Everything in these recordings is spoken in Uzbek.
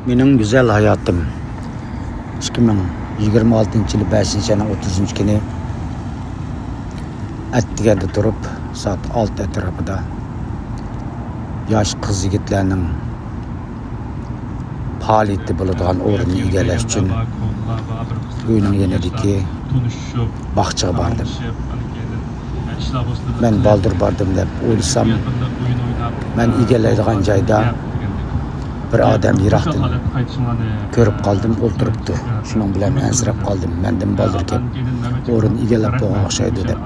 Mening güzel hayatım 2026 yılı 5. ayının 30. günü Attiganda turib saat 6 etrafida yosh qiz yigitlarning faoliyati bo'ladigan o'rinni egallash uchun uyning yanidagi bog'chaga bordim. Men baldır bordim deb o'ylasam, men egallaydigan joyda bir odam yiroqdan ko'rib qoldim, o'ltiribdi. Shuning bilan ansirab qoldim. Mendan baldır kelib o'rin egallab qo'ygan o'xshaydi deb.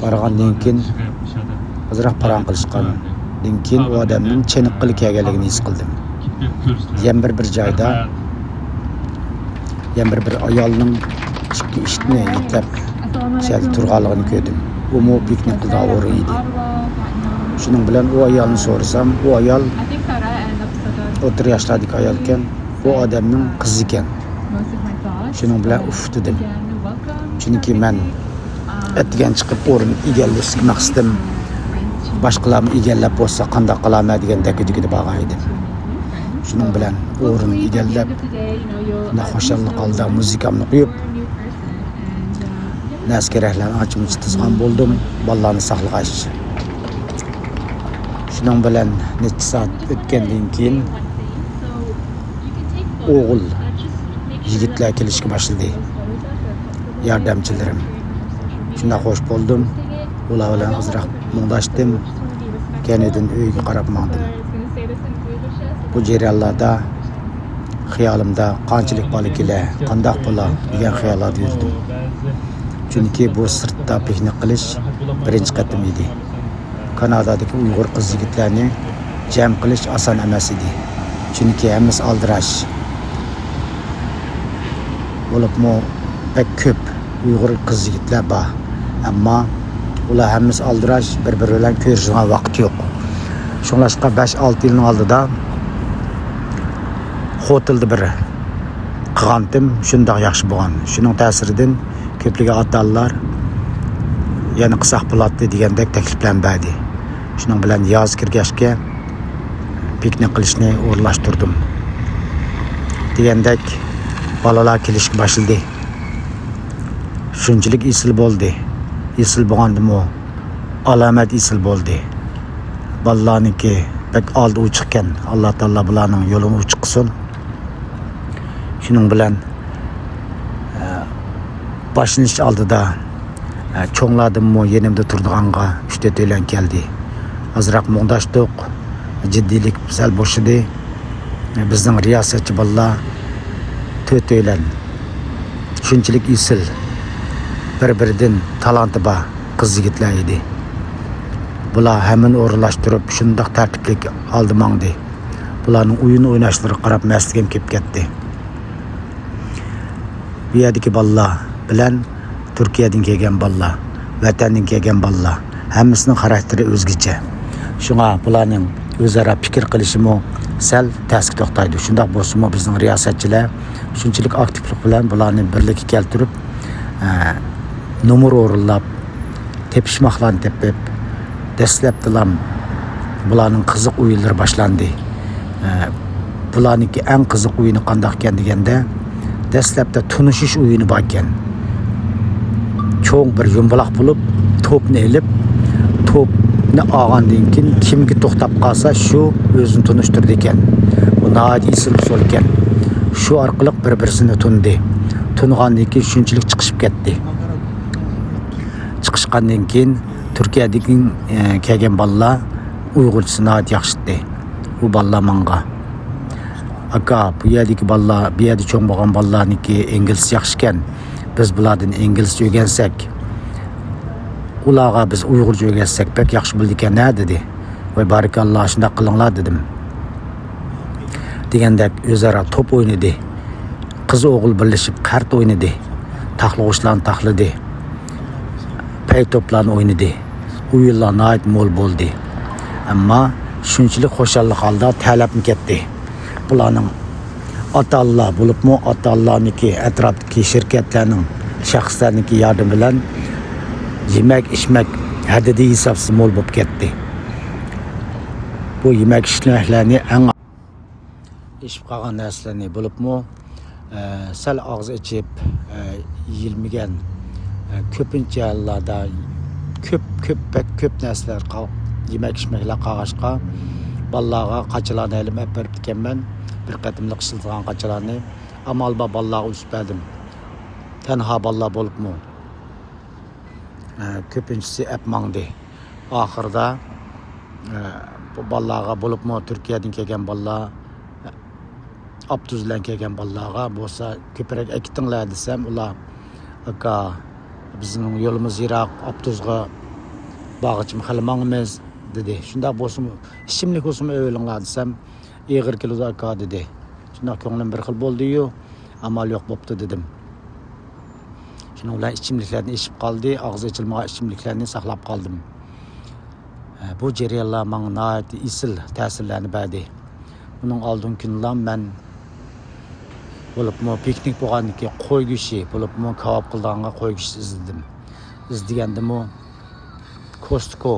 Baragandan keyin azroq paran qilishgandan keyin u odamning chiniq qilib kelganligini his qildim. Yana bir joyda bir ayolning ishni yetlab şəhərdə turğanlığını gördüm. O mu piknik qıldığı o'rin idi. Shuning bilan o ayolni so'rasam, o ayol 30 yoshlardagi ayol ekan, bu odamning qizi ekan. Shuning bilan uf dedim. Chunki men atgan chiqib o'rin egallashni maqsadim. Boshqalarni egallab bo'lsa qanday qilaman degandek bo'lgan edim. Shuning bilan o'rin egallab, xo'shallik holda musikamni qo'yib Nəskerəklərini açmış tizgan buldum, ballarını saqlığaş. Şunun bilan neçə saat ötkəndən keyin oğul yigitlər kelishga başladı. Yardımçılarım. Şunda xoş buldum. Ular bilan azroq muңdashdim. Kenedin uyga qarab mangdim. Bu jarayonlarda xiyolimda qanchalik bola kelar, qandoq bo'la degan xayollarda yurdim. Çünkü bu sırtda piknik qilish birinchi qatim edi. Kanadadagi Uyg'ur qiz yigitlarni jam qilish oson emas edi. Çünkü hammasi aldirash. Bo'libmi pek ko'p Uyg'ur qiz yigitlar bor. Ammo ular hammasi aldirash, bir-biri bilan ko'rishga vaqt yo'q. Shunlashqa 5-6 yilning oldida xotildi biri. Qilgandim, shundoq yaxshi bo'lgan. Shuning ta'siridan ko'pligi ota-onalar yana qilsaq bo'ladi degandek takliflanmadi. Shuning bilan yoz kirgachga piknik qilishni o'rlashtirdim. Degandek bolalar kelishga boshladi. Shunchalik isil bo'ldi. Isil bo'lgandimi, alomat isil bo'ldi. Bolalarniki pek oldi uchiqqan. Alloh taolo bularning yo'lini ochiq qilsin. Shuning bilan başlanış aldıda çoğladımmı yenimde turduğanğa 3-4 ölen geldi. Azroq muңdashdik, ciddilik sal boshidi. Bizning riyosatchi bolalar 4 ölen shunchalik isil bir-biridan talanti bor qiz yigitlar edi. Bular hamon o'rinlashtirib shundoq tartiblik oldi mangdi. Bularning o'yin o'ynashlari qarab masligim kelib ketdi. Bu yerdagi bolalar bilan Turkiyadan kelgan bolalar, vatandan kelgan bolalar, hammasining xarakteri o'zgacha. Shunga bularning o'zaro fikr qilishimi sal tasq to'xtaydi. Shundoq bo'lsa-mu bizning riyosatchilar shunchalik aktivlik bilan bularni birlikka keltirib, numur o'rinlab, tepishmoqlarni tepib, dastlabdilam bularning qiziq o'yinlari boshlandi. Bularningki eng qiziq o'yini qanday ekan deganda, dastlabda tunishish o'yini bor ekan. Çoğun bir yumbalaq bo'lib, to'pni elib, to'pni olgandan keyin kimga to'xtab qolsa, shu o'zini tunishtirdi ekan. Bu nihoyat isil usul ekan. Shu orqali bir-birini tundi. Tungandan keyin shunchalik chiqishib ketdi. Chiqishgandan keyin Turkiyadagi kelgan bolalar Uyg'urcha nihoyat yaxshi edi. Bu bolalar menga aka bu yerdagi bolalar, bu yerda cho'ng bo'lgan bolalarniki ingliz yaxshi ekan. Biz bulardan inglizcha o'rgansak, ularga biz Uyg'urcha o'rgatsak pek yaxshi bo'ldi ekan dedi. Voy barakalloh, shunday qilinglar dedim. Degandek o'zaro to'p o'ynadi. Qiz o'g'il birlashib qart o'ynadi. Taxlag'ushlarni taxladi. Pay to'plarni o'ynadi. O'yinlar nihoyat mo'l bo'ldi. Ammo shunchalik xo'shallik holda talabni ketdi. Bularning ota-onalar bo'libmi, ota-onalarniki atrofdagi shirkatlarning, shaxslarniki yardım bilan yemak, ichmak haddi hisobsiz mo'l bo'lib ketdi. Bu yemak ichmaklarni eng ishib qolgan narsalarni bo'libmi sal og'iz ichib yeyilmagan ko'pincha yerlarda ko'p narsalar yemak ichmaklar qolg'ashqa bolalarga qachalarni ilib berib ekanman bir qatimliq ishilgan qachalarni amal bor bolalarga usib berdim tanho bolalar bo'libmi ko'pinchisi apmangdi oxirida bu bolalarga bo'libmi Turkiyadan kelgan bolalar Abduz bilan kelgan bolalarga bo'lsa ko'proq akitinglar desam ular aka bizning yo'limiz yiroq Abduzga bag'ishim xilmangimiz dedi. Shunda bo'lsin ishimlik bo'lsin o'ylanglar desam ig'ir keladi aka dedi. Shunda ko'nglim bir xil bo'ldi-yu, amal yo'q bo'pti dedim. Shunda ular ichimliklarni ichib qoldi, og'iz ichilmagan ichimliklarni saqlab qoldim. Bu jarayonlar menga nihoyat isil ta'sirlarni berdi. Bunun oldin kunlar men bo'libmi piknik bo'lgandan keyin qo'y go'shti bo'libmi kavob qilganga qo'y go'shti izladim. İzlagandimmi Costco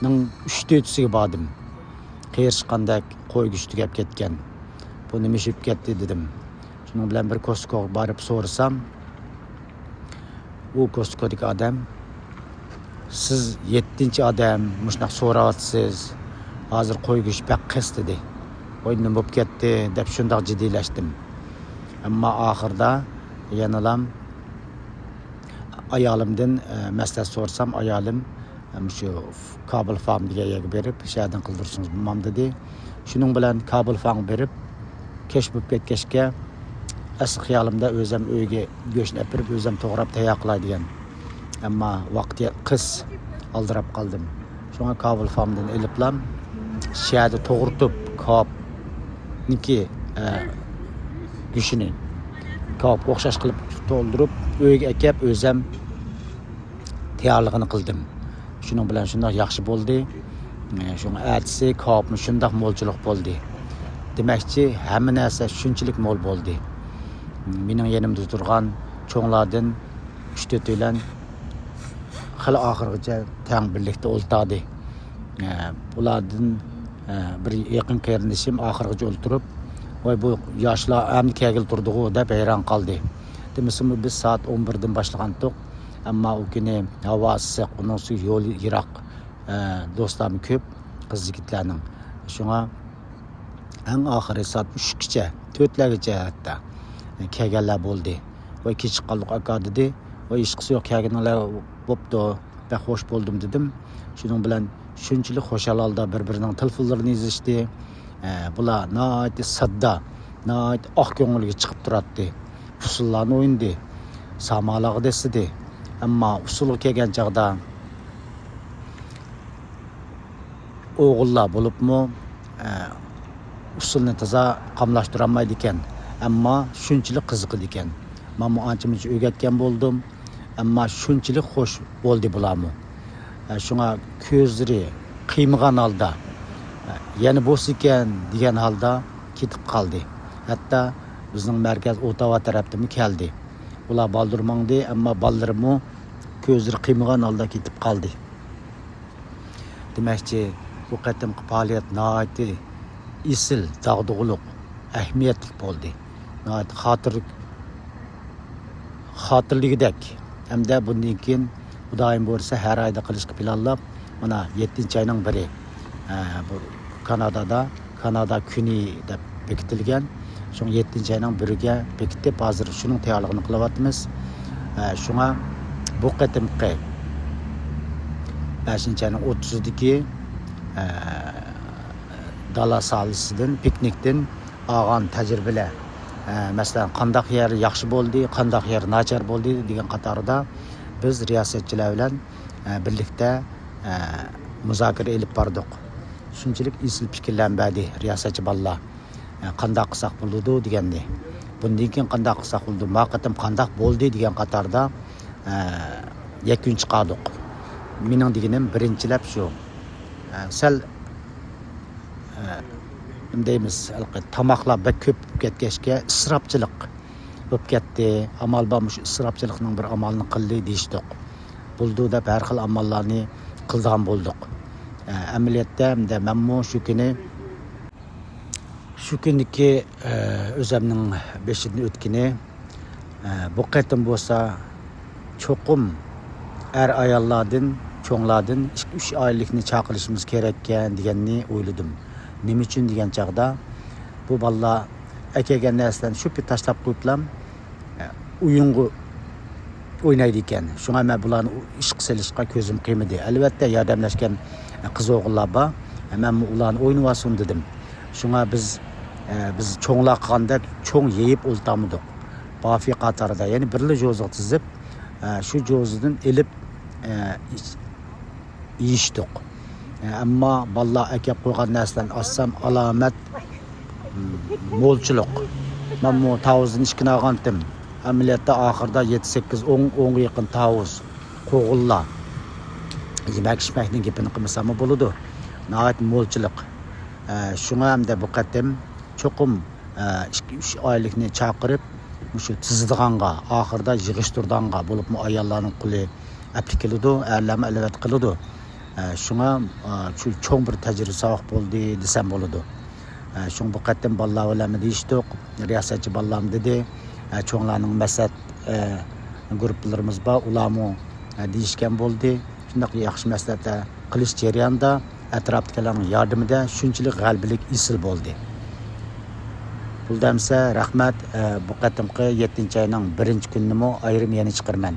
ning 3-4siga bordim. Qiyirishqandek qo'y go'shti gap ketgan. Bu nima ishib ketdi dedim. Shuning bilan bir Costcoga borib so'rasam, u Costco'dagi odam siz 7-odam mushunaq so'rayapsiz. Hozir qo'y go'shti paq qis dedi. Voy nima bo'lib ketdi deb shundoq jiddiylashdim. Ammo oxirida yanalam ayolimdan maslahat so'rasam, ayolim shu Kabul farm degan berib, shahadin qildirsangiz bilmam dedi. Shuning bilan Kabul farm berib, kech bo'lib ketgachga asl xiyolimda o'zim uyga go'shtni olib berib, o'zim to'g'rab tayyor qiladigan. Ammo vaqti qis aldirab qoldim. Shunga Kabul farmdan eliblam shahada to'g'ritib kabniki go'shtini kab o'xshash qilib to'ldirib uyga akab o'zim tayyorligini qildim. Shuning bilan shundoq yaxshi bo'ldi. Shunga atsi kabmi shundoq mo'lchilik bo'ldi. Demakchi hamma narsa shunchalik mo'l bo'ldi. Mening yanimda turgan cho'nglardan 3-4 bilan hali oxirigacha tang birlikda o'ltirdi. Bulardan bir yaqin qarindishim oxirigacha o'ltirib, voy bu yoshlar hamma kelgil turdi-ku deb hayron qoldi. Demisimi biz soat 11dan boshlagandik, ammo u kuni havo issiq, uning yo'l yiroq, do'stlarim ko'p, qiz yigitlarning. Shunga eng oxiri soat 3gacha, 4largacha hatto kelganlar bo'ldi. Voy kechib qoldik aka dedi. Voy ishqisi yo'q kelganlar bo'pti, ben xo'sh bo'ldim dedim. Shuning bilan shunchalik xo'shalolda bir-birining telefonlarini yozishdi. Bular nihoyat sadda, nihoyat oq ko'ngilga chiqib turadi. Usullarni o'yindi, samolarga desidi. Ammo usulga kelgan chaqda o'g'illar bo'libmi usulni toza qamlashtira olmaydi ekan. Ammo shunchalik qiziq edi ekan. Men ancha-muncha o'rgatgan bo'ldim, ammo shunchalik xo'sh bo'ldi bularmi. Shunga ko'zlari qiymagan holda yana bo'lsa ekan degan holda ketib qoldi. Hatto bizning markaz O'tava tarafdan keldi. Ular baldirmangdi, ammo baldirimi ko'zlari qiymagan holda ketib qoldi. Demakchi bu qatimki faoliyat nihoyat isil, dag'dug'liq, ahamiyatli bo'ldi. Nihoyat xotirligidek. Hamda bundan keyin Xudoyim bo'lsa har oyda qilishga planlab, mana 7-oyning biri bu Kanada kuni deb bekitilgan. Shu 7-oyning biriga bekitib hozir shuning tayyorligini qilyapmiz. Shunga bu qatimki 5-oyning 30'dagi dala salisidan, piknikdan olgan tajribalar, masalan, qandaq yer yaxshi bo'ldi, qandaq yer nachar bo'ldi degan qatorda biz riyosatchilar bilan birlikda muzokara elib bordik. Shunchalik isil fikrlar berdi riyosatchi bolalar. Qandaq qilsak bo'ladi degandi. Bundan keyin qandaq qilsak bo'ladi, vaqtim qandaq bo'ldi degan qatorda yakun chiqardik. Mening deganim birinchilab shu. Sal deymiz, tomoqlar bak ko'p ketgachga isrofchilik bo'lib ketdi. Amal bo'lmuş isrofchilikning bir amalini qildi deyishdik. Bo'ldi deb har xil amallarni qilgan bo'ldik. Amaliyotda menmo shu kuni Şu gündeki özümnün 5'ini ötkeni bu qatim bolsa çoqum ayollardan, çoğlardan 2-3 aylıkni chaqirishimiz kerak ekan deganni o'yladim. Nima uchun degan chaqda bu balla akaga narsadan shu bir tashlab qo'yiblam o'yinga o'ynaydi ekan. Shunga men bularni ish qilishga ko'zim qiymadi. Albatta yordamlashgan qiz o'g'illar bor. Men ularni o'ynayvasin dedim. Shunga biz cho'nglar qilganda cho'ng yeyib o'ltamidik. Bafi qatarida, ya'ni birli jo'ziq tizib, shu jo'zidan elib yeyishdik. Ammo balla aka qo'ygan narsadan olsam alomat mo'lchilik. Men bu tavuzni ishkina olgandim. Amaliyotda oxirida 7-8-10 yaqin tavuz qo'g'illar. Yemak-ishmakning gapini qilmasam bo'ladi. Nəhayət mo'lchilik. Shunga hamda bu qatim cho'qim 2-3 oylikni chaqirib, shu tizdiganga, oxirida yig'ishtirganga bo'lib ayollarning quli aplikiladi, erlarni alvat qiladi. Shunga shu cho'ng bir tajriba savoq bo'ldi desam bo'ladi. Shung bu qatim ballar bilan deyishdik, riyosatchi ballam dedi, cho'nglarning masat guruhlarimiz bor, ularni deyishgan bo'ldi. Shunday yaxshi maslahatlar qilish jarayonida atrofdagilarning yordamida shunchalik g'albilik isil bo'ldi. Puldamsa rahmat, bu qatimqi 7-oyning 1-kunini ayrim yana chiqarman.